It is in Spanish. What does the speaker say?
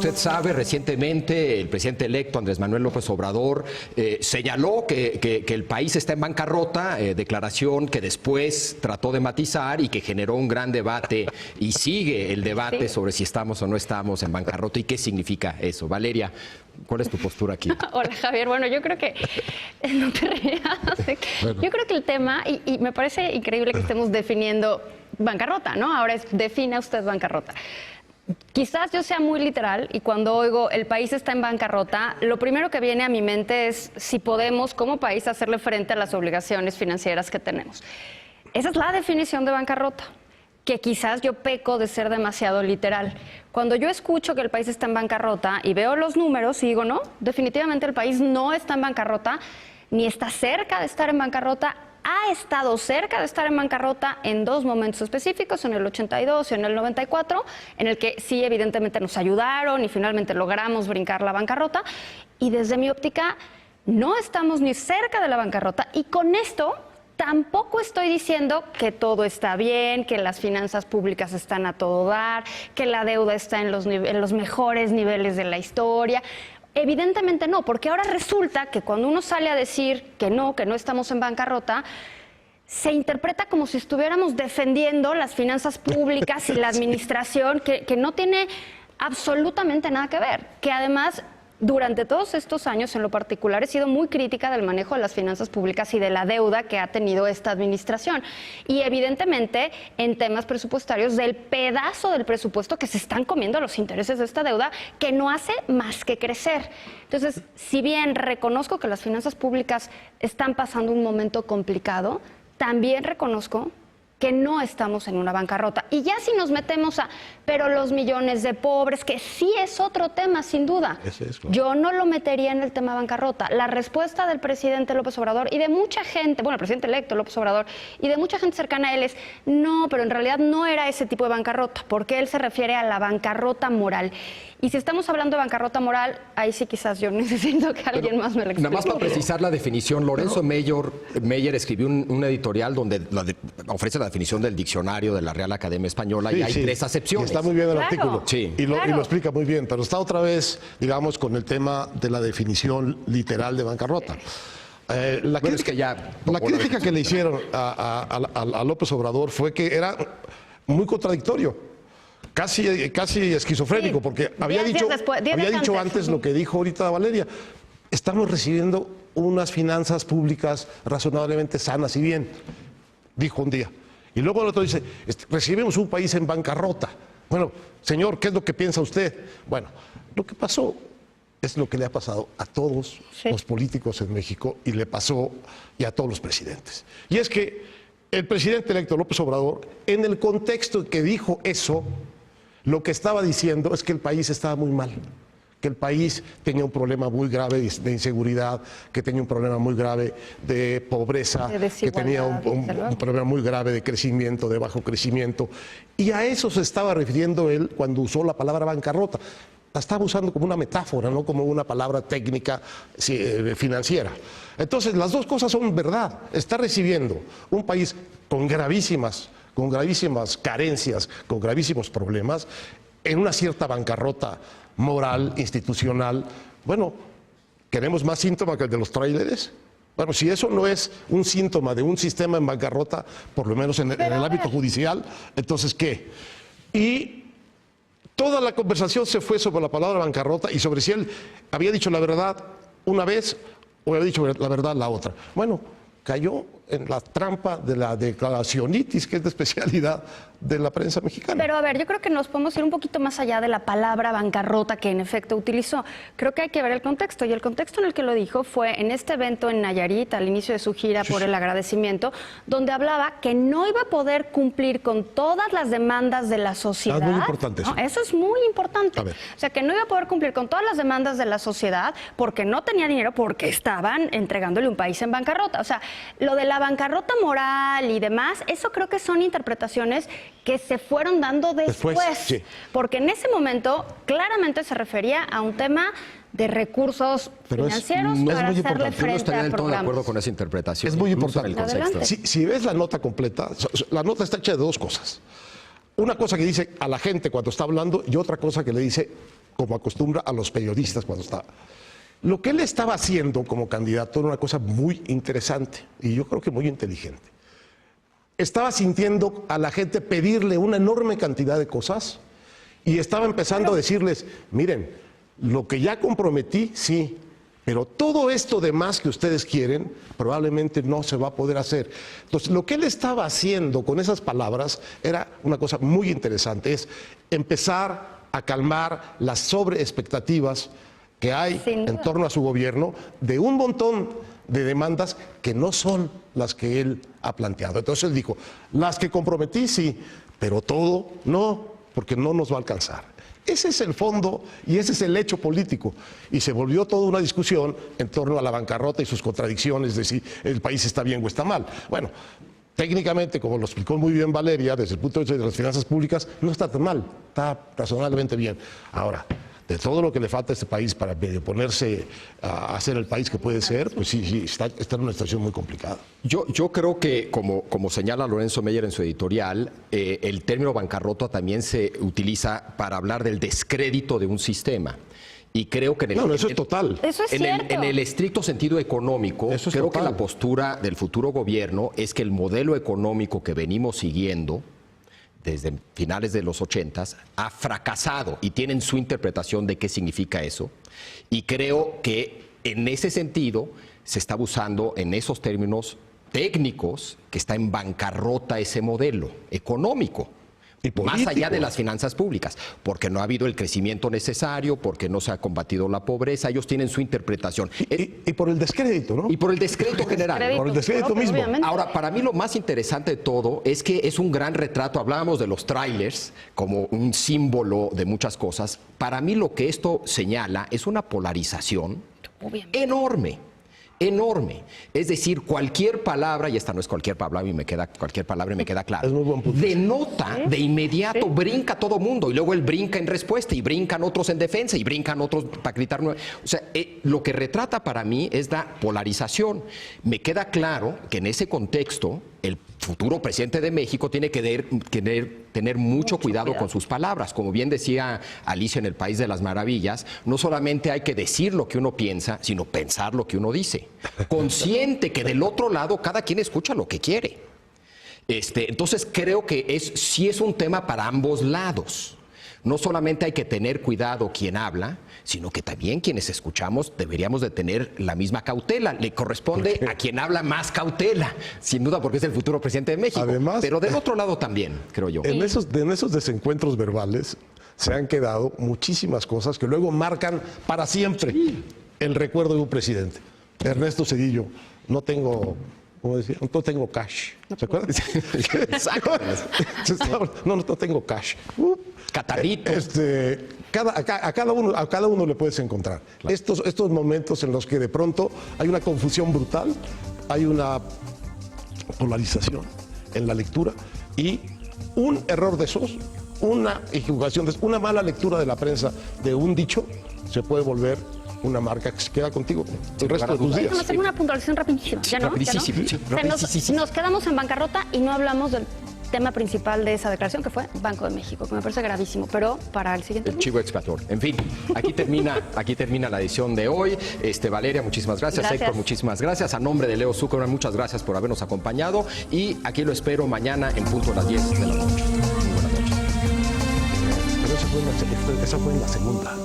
usted sabe, recientemente el presidente electo Andrés Manuel López Obrador señaló que el país está en bancarrota, declaración que después trató de matizar y que generó un gran debate y sigue el debate sobre si estamos o no estamos en bancarrota y qué significa eso. Valeria, ¿cuál es tu postura aquí? Hola, Javier. Bueno, yo creo que... No te rías. Bueno. Yo creo que el tema, y me parece increíble que estemos definiendo bancarrota, ¿no? Ahora es, defina usted bancarrota. Quizás yo sea muy literal y cuando oigo el país está en bancarrota, lo primero que viene a mi mente es si podemos como país hacerle frente a las obligaciones financieras que tenemos. Esa es la definición de bancarrota, que quizás yo peco de ser demasiado literal. Cuando yo escucho que el país está en bancarrota y veo los números y digo, no, definitivamente el país no está en bancarrota, ni está cerca de estar en bancarrota, ha estado cerca de estar en bancarrota en dos momentos específicos, en el 82 y en el 94, en el que sí, evidentemente nos ayudaron y finalmente logramos brincar la bancarrota. Y desde mi óptica, no estamos ni cerca de la bancarrota y con esto tampoco estoy diciendo que todo está bien, que las finanzas públicas están a todo dar, que la deuda está en los mejores niveles de la historia. Evidentemente no, porque ahora resulta que cuando uno sale a decir que no estamos en bancarrota, se interpreta como si estuviéramos defendiendo las finanzas públicas y la administración, que no tiene absolutamente nada que ver, que además... Durante todos estos años, en lo particular, he sido muy crítica del manejo de las finanzas públicas y de la deuda que ha tenido esta administración. Y evidentemente, en temas presupuestarios, del pedazo del presupuesto que se están comiendo los intereses de esta deuda, que no hace más que crecer. Entonces, si bien reconozco que las finanzas públicas están pasando un momento complicado, también reconozco que no estamos en una bancarrota. Y ya si nos metemos pero los millones de pobres, que sí es otro tema, sin duda. Yo no lo metería en el tema bancarrota. La respuesta del presidente López Obrador y de mucha gente, bueno, el presidente electo López Obrador, y de mucha gente cercana a él es, no, pero en realidad no era ese tipo de bancarrota, porque él se refiere a la bancarrota moral. Y si estamos hablando de bancarrota moral, ahí sí quizás yo necesito que alguien más me lo explique. Nada más para precisar la definición, Lorenzo Meyer escribió un editorial donde ofrece la definición del diccionario de la Real Academia Española y hay tres acepciones. Y está muy bien el artículo y lo explica muy bien, pero está otra vez, digamos, con el tema de la definición literal de bancarrota. La crítica que le hicieron a López Obrador fue que era muy contradictorio. Casi esquizofrénico, porque había dicho antes lo que dijo ahorita Valeria. Estamos recibiendo unas finanzas públicas razonablemente sanas y bien, dijo un día. Y luego el otro dice, recibimos un país en bancarrota. Bueno, señor, ¿qué es lo que piensa usted? Bueno, lo que pasó es lo que le ha pasado a todos los políticos en México y le pasó y a todos los presidentes. Y es que el presidente electo López Obrador, en el contexto en que dijo eso, lo que estaba diciendo es que el país estaba muy mal, que el país tenía un problema muy grave de inseguridad, que tenía un problema muy grave de pobreza, que tenía un problema muy grave de crecimiento, de bajo crecimiento. Y a eso se estaba refiriendo él cuando usó la palabra bancarrota. La estaba usando como una metáfora, no como una palabra técnica financiera. Entonces, las dos cosas son verdad. Está recibiendo un país con gravísimas carencias, con gravísimos problemas, en una cierta bancarrota moral, institucional. Bueno, ¿queremos más síntoma que el de los tráileres? Bueno, si eso no es un síntoma de un sistema en bancarrota, por lo menos en el ámbito judicial, entonces ¿qué? Y toda la conversación se fue sobre la palabra bancarrota y sobre si él había dicho la verdad una vez o había dicho la verdad la otra. Bueno, cayó en la trampa de la declaracionitis, que es de especialidad de la prensa mexicana. Pero a ver, yo creo que nos podemos ir un poquito más allá de la palabra bancarrota que en efecto utilizó. Creo que hay que ver el contexto, y el contexto en el que lo dijo fue en este evento en Nayarit, al inicio de su gira por el agradecimiento, donde hablaba que no iba a poder cumplir con todas las demandas de la sociedad. Es muy importante eso. No, eso es muy importante. O sea, que no iba a poder cumplir con todas las demandas de la sociedad porque no tenía dinero, porque estaban entregándole un país en bancarrota. O sea, lo de la bancarrota moral y demás, eso creo que son interpretaciones que se fueron dando después. Porque en ese momento claramente se refería a un tema de recursos financieros para hacerle frente a programas. Yo no estaría del todo de acuerdo con esa interpretación. Es muy importante. Si ves la nota completa, la nota está hecha de dos cosas. Una cosa que dice a la gente cuando está hablando y otra cosa que le dice como acostumbra a los periodistas cuando está. Lo que él estaba haciendo como candidato era una cosa muy interesante y yo creo que muy inteligente. Estaba sintiendo a la gente pedirle una enorme cantidad de cosas y estaba empezando a decirles, miren, lo que ya comprometí, sí, pero todo esto demás que ustedes quieren probablemente no se va a poder hacer. Entonces, lo que él estaba haciendo con esas palabras era una cosa muy interesante, es empezar a calmar las sobreexpectativas que hay en torno a su gobierno de un montón de demandas que no son las que él ha planteado. Entonces él dijo, las que comprometí sí, pero todo no, porque no nos va a alcanzar. Ese es el fondo y ese es el hecho político. Y se volvió toda una discusión en torno a la bancarrota y sus contradicciones de si el país está bien o está mal. Bueno, técnicamente, como lo explicó muy bien Valeria, desde el punto de vista de las finanzas públicas, no está tan mal, está razonablemente bien. Ahora, de todo lo que le falta a este país para ponerse a ser el país que puede ser, pues sí, está en una situación muy complicada. Yo creo que, como señala Lorenzo Meyer en su editorial, el término bancarrota también se utiliza para hablar del descrédito de un sistema. Y creo que eso es total. Eso es cierto. En el estricto sentido económico, creo que la postura del futuro gobierno es que el modelo económico que venimos siguiendo desde finales de los 80s, ha fracasado y tienen su interpretación de qué significa eso. Y creo que en ese sentido se está usando en esos términos técnicos que está en bancarrota ese modelo económico. Más allá de las finanzas públicas, porque no ha habido el crecimiento necesario, porque no se ha combatido la pobreza, ellos tienen su interpretación. Y por el descrédito, ¿no? Y por el descrédito general. Por el descrédito mismo. Obviamente. Ahora, para mí lo más interesante de todo es que es un gran retrato, hablábamos de los trailers como un símbolo de muchas cosas. Para mí lo que esto señala es una polarización enorme. Enorme. Es decir, cualquier palabra, y esta no es cualquier palabra y me queda claro, es muy buen punto. denota de inmediato, brinca todo mundo, y luego él brinca en respuesta, y brincan otros en defensa, y brincan otros para gritar. O sea, lo que retrata para mí es la polarización. Me queda claro que en ese contexto, el futuro presidente de México tiene que tener mucho cuidado con sus palabras. Como bien decía Alicia en El País de las Maravillas, no solamente hay que decir lo que uno piensa, sino pensar lo que uno dice. Consciente que del otro lado cada quien escucha lo que quiere. Entonces creo que sí es un tema para ambos lados. No solamente hay que tener cuidado quien habla, sino que también quienes escuchamos deberíamos de tener la misma cautela. Le corresponde a quien habla más cautela, sin duda, porque es el futuro presidente de México. Además, pero del otro lado también, creo yo. En esos desencuentros verbales se han quedado muchísimas cosas que luego marcan para siempre el recuerdo de un presidente. Ernesto Zedillo, no tengo... Como decía, no tengo cash. ¿Se acuerdan? Exacto. No tengo cash. Catarrito. A cada uno le puedes encontrar. Claro. Estos momentos en los que de pronto hay una confusión brutal, hay una polarización en la lectura y un error de esos, una equivocación, una mala lectura de la prensa de un dicho se puede volver una marca que se queda contigo el resto de tus días. Déjame hacer una puntualización rapidísima. ¿Ya no? Nos quedamos en bancarrota y no hablamos del tema principal de esa declaración, que fue Banco de México, que me parece gravísimo, pero para el siguiente... El chivo expiatorio. En fin, aquí termina la edición de hoy. Valeria, muchísimas gracias. Héctor, muchísimas gracias. A nombre de Leo Zuckerman, muchas gracias por habernos acompañado y aquí lo espero mañana en punto a las 10 de la noche. Buenas noches. Pero esa fue en la segunda.